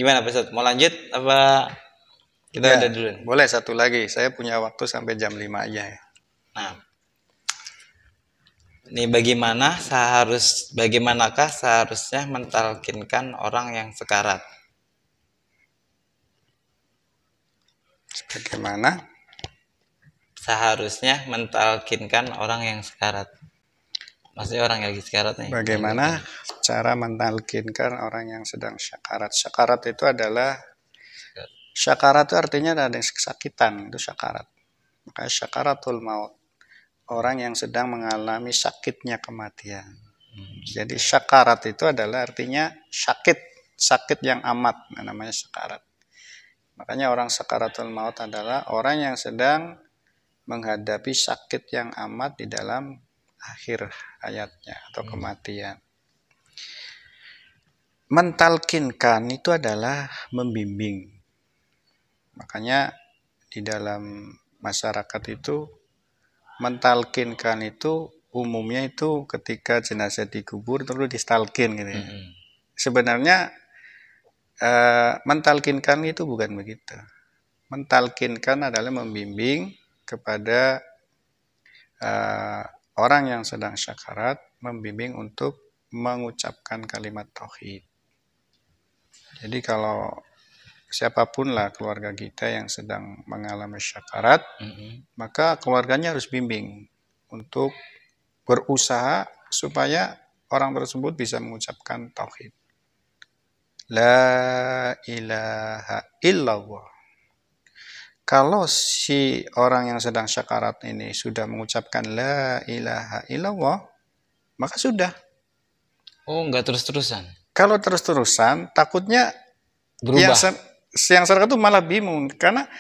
Gimana Pak Ustadz? Mau lanjut apa kita Ya, udah dulu nih? boleh satu lagi. Saya punya waktu sampai jam 5 aja ya. Nah, ini bagaimanakah seharusnya mentalkinkan orang yang sekarat? Bagaimana? Seharusnya mentalkinkan orang yang sekarat. Maksudnya orang yang lagi sekarat nih. Bagaimana cara mentalkinkan orang yang sedang syakarat? Syakarat itu adalah syakarat itu artinya ada yang kesakitan, itu syakarat. Makanya syakaratul maut. Orang yang sedang mengalami sakitnya kematian. Jadi syakarat itu adalah artinya sakit yang amat, namanya syakarat. Makanya orang sakaratul maut adalah orang yang sedang menghadapi sakit yang amat di dalam akhir hayatnya atau kematian. Mentalkinkan itu adalah membimbing. Makanya di dalam masyarakat itu mentalkinkan itu umumnya itu ketika jenazah dikubur terus distalkin gitu ya. Sebenarnya mentalkinkan itu bukan begitu. Mentalkinkan adalah membimbing kepada orang yang sedang syakarat, membimbing untuk mengucapkan kalimat tauhid. Jadi kalau siapapun lah keluarga kita yang sedang mengalami syakarat, maka keluarganya harus bimbing untuk berusaha supaya orang tersebut bisa mengucapkan tauhid. La ilaha illallah. Kalau si orang yang sedang syakarat ini sudah mengucapkan la ilaha illallah, maka sudah. Oh, nggak terus-terusan. Kalau terus-terusan, takutnya Berubah. yang syakarat itu malah bingung. Karena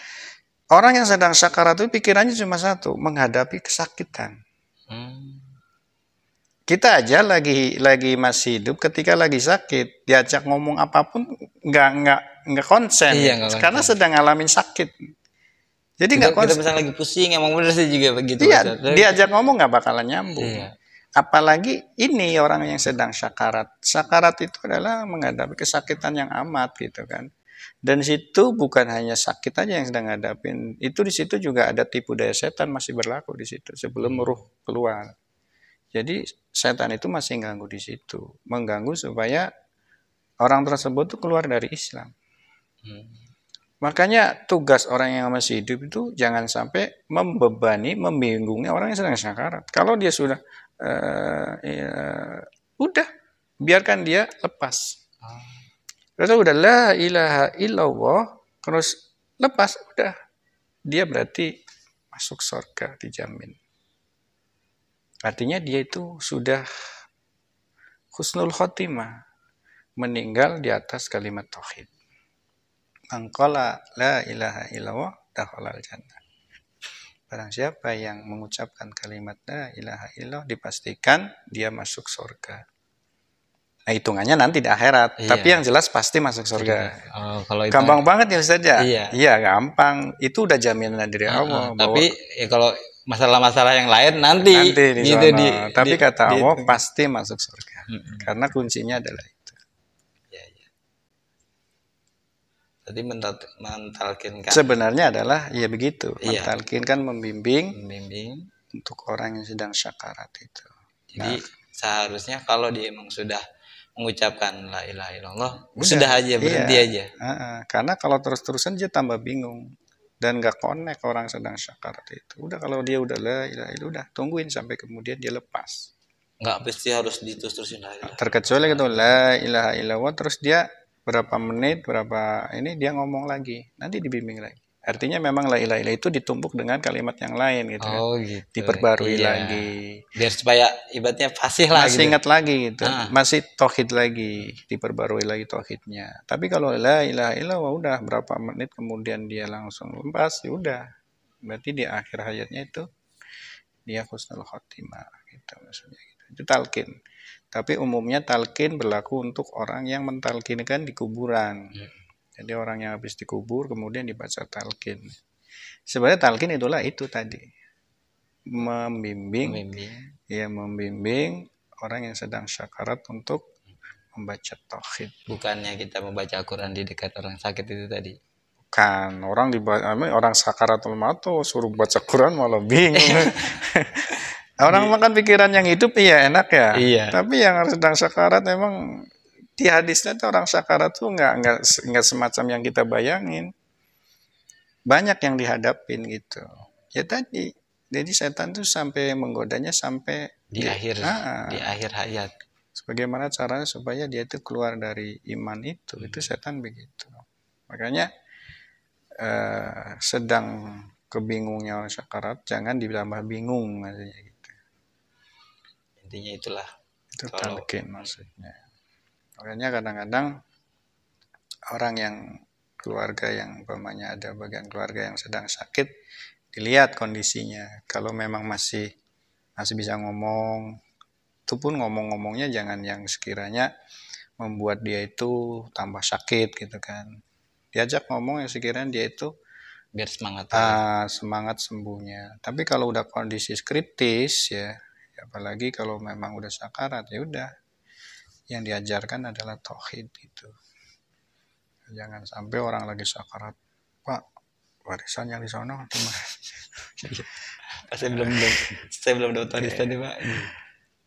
orang yang sedang syakarat itu pikirannya cuma satu, menghadapi kesakitan. Kita aja lagi masih hidup, ketika lagi sakit, diajak ngomong apapun nggak konsen, Iya, karena sedang ngalamin sakit. Jadi kita konsen. misalnya lagi pusing, emang bener sih juga begitu. Iya, diajak ngomong nggak bakalan nyambung. Iya. Apalagi ini orang yang sedang syakarat. Syakarat itu adalah menghadapi kesakitan yang amat gitu kan. Dan situ bukan hanya sakit aja yang sedang ngadapin. Itu di situ juga ada tipu daya setan masih berlaku di situ sebelum ruh keluar. Jadi setan itu masih ganggu di situ, mengganggu supaya orang tersebut tuh keluar dari Islam. Makanya tugas orang yang masih hidup itu jangan sampai membebani, membingungnya orang yang sedang syakarat. Kalau dia sudah udah biarkan dia lepas. Kalau udah la ilaha illallah terus lepas, udah dia berarti masuk surga dijamin. Artinya dia itu sudah husnul khotimah, meninggal di atas kalimat tauhid. Mangqala la ilaha illallah dakhalal jannah. Barang siapa yang mengucapkan kalimat la ilaha illallah, dipastikan dia masuk surga. Nah, hitungannya nanti di akhirat, tapi yang jelas pasti masuk surga. Kalau itu gampang banget ya Ustaz ya? Iya, gampang. Itu udah jaminan dari Allah. Tapi ya kalau masalah-masalah yang lain nanti di gitu tapi kata Allah pasti masuk surga. Karena kuncinya adalah itu. Jadi mentalkinkan. Sebenarnya adalah ya begitu. Mentalkinkan, membimbing untuk orang yang sedang syakarat itu. Jadi seharusnya kalau dia emang sudah mengucapkan la ilaha illallah, sudah aja berhenti aja. Karena kalau terus-terusan dia tambah bingung dan nggak connect orang sedang syakarat itu. Udah kalau dia udah la ilaha illallah, udah tungguin sampai kemudian dia lepas. Nggak pasti harus diterus-terusin la ilaha. Terkecuali gitu la ilaha illallah terus dia berapa menit, berapa ini dia ngomong lagi, nanti dibimbing lagi. Artinya memang la ilaha illallah itu ditumpuk dengan kalimat yang lain gitu kan. Gitu. Diperbarui lagi. Biar supaya ibaratnya fasih lah masih ingat lagi gitu. Masih tauhid lagi, diperbarui lagi tauhidnya. Tapi kalau la ilaha illallah udah berapa menit kemudian dia langsung lepas, ya udah. Berarti di akhir hayatnya itu dia husnul khotimah gitu maksudnya gitu. Itu talqin. Tapi umumnya talqin berlaku untuk orang yang mentalkinkan di kuburan. Jadi orang yang habis dikubur kemudian dibaca talqin. Sebenarnya talqin itulah itu tadi. Membimbing orang yang sedang syakarat untuk membaca tauhid. Bukannya kita membaca Al-Quran di dekat orang sakit itu tadi. Kan orang sakaratul maut tuh suruh baca Quran malah bingung. Orang makan pikiran yang hidup iya enak ya. Iya. Tapi yang sedang sakarat memang di hadisnya tuh orang sakarat tuh nggak semacam yang kita bayangin. Banyak yang dihadapin gitu. Ya tadi, jadi setan tuh sampai menggodanya sampai di akhir hayat. Bagaimana caranya supaya dia itu keluar dari iman itu setan begitu. Makanya sedang kebingungnya orang sakarat, jangan ditambah bingung maksudnya gitu. Intinya itulah. Itu talqin maksudnya. Makanya kadang-kadang orang yang keluarga yang umpamanya ada bagian keluarga yang sedang sakit, dilihat kondisinya. Kalau memang masih bisa ngomong, itu pun ngomong-ngomongnya jangan yang sekiranya membuat dia itu tambah sakit gitu kan. Diajak ngomong yang sekiranya dia itu biar semangat semangat sembuhnya. Tapi kalau udah kondisi kritis ya, apalagi kalau memang udah sakarat, ya udah yang diajarkan adalah tauhid itu. Jangan sampai orang lagi sakarat, Pak, warisan yang di sana gimana? saya belum dapat warisan nih, Pak.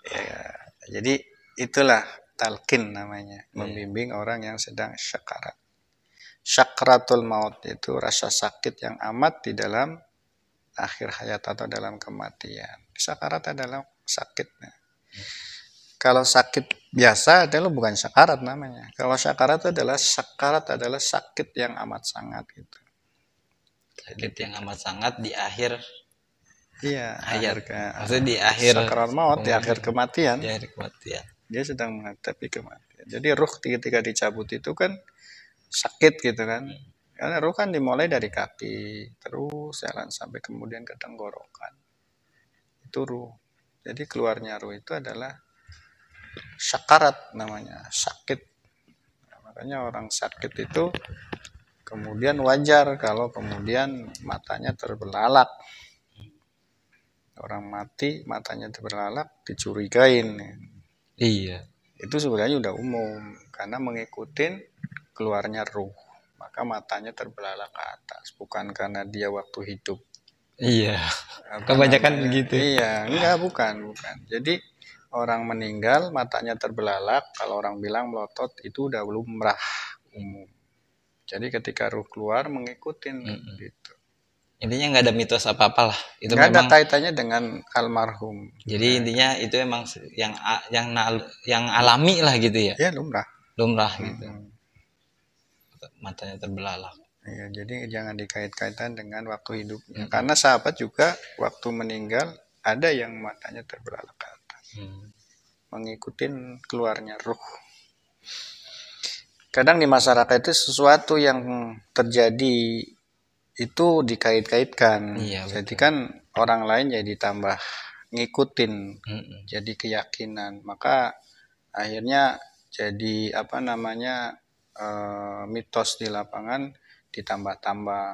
Ya, jadi itulah talqin namanya, membimbing orang yang sedang sakarat. Sakratul maut itu rasa sakit yang amat di dalam akhir hayat atau dalam kematian. Sakarat adalah sakitnya. Kalau sakit biasa adalah bukan sakarat namanya. Kalau sakarat adalah sakit yang amat sangat gitu. Sakit yang amat sangat di akhir. Iya, maksudnya di akhir sakarat maut, di akhir kematian. Di akhir kematian. Dia sedang menghadapi kematian. Jadi ruh ketika dicabut itu kan sakit gitu kan. Karena ruh kan dimulai dari kaki, terus jalan sampai kemudian ke tenggorokan. Itu ruh. Jadi keluarnya ruh itu adalah sakarat namanya, sakit. Nah, makanya orang sakit itu kemudian wajar kalau kemudian matanya terbelalak. Orang mati matanya terbelalak dicurigain. Iya. Itu sebenarnya udah umum karena mengikuti keluarnya ruh. Maka matanya terbelalak ke atas, bukan karena dia waktu hidup. Iya. Kebanyakan begitu. Iya, enggak, bukan. Jadi orang meninggal matanya terbelalak, kalau orang bilang melotot itu udah lumrah umum. Jadi ketika ruh keluar mengikutin gitu. Intinya nggak ada mitos apa-apa lah. Itu nggak ada kaitannya dengan almarhum. Jadi intinya itu emang yang alami lah gitu ya. Iya, lumrah gitu. Matanya terbelalak. Iya, jadi jangan dikait-kaitan dengan waktu hidupnya. Karena sahabat juga waktu meninggal ada yang matanya terbelalak ke atas. Mengikuti keluarnya ruh. Kadang di masyarakat itu sesuatu yang terjadi itu dikait-kaitkan. Iya, jadi kan orang lain jadi tambah ngikutin. Jadi keyakinan. Maka akhirnya jadi mitos di lapangan ditambah-tambah.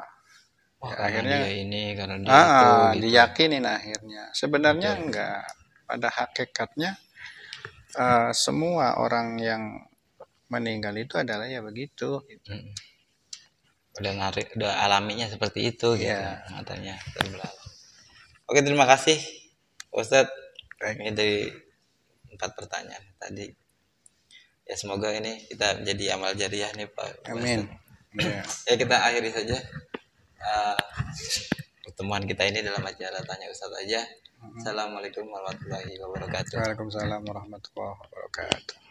Ya, akhirnya dia ini karena dia itu gitu. Diyakinin akhirnya. Sebenarnya enggak. Pada hakikatnya semua orang yang meninggal itu adalah ya begitu gitu. Udah alaminya seperti itu gitu. Matanya terbelalak. Oke, terima kasih Ustadz. Ini dari 4 pertanyaan tadi. Ya semoga ini kita jadi amal jariah nih Pak. Amin. Ya kita akhiri saja pertemuan kita ini dalam acara Tanya Ustadz aja. Assalamualaikum warahmatullahi wabarakatuh. Waalaikumsalam warahmatullahi wabarakatuh.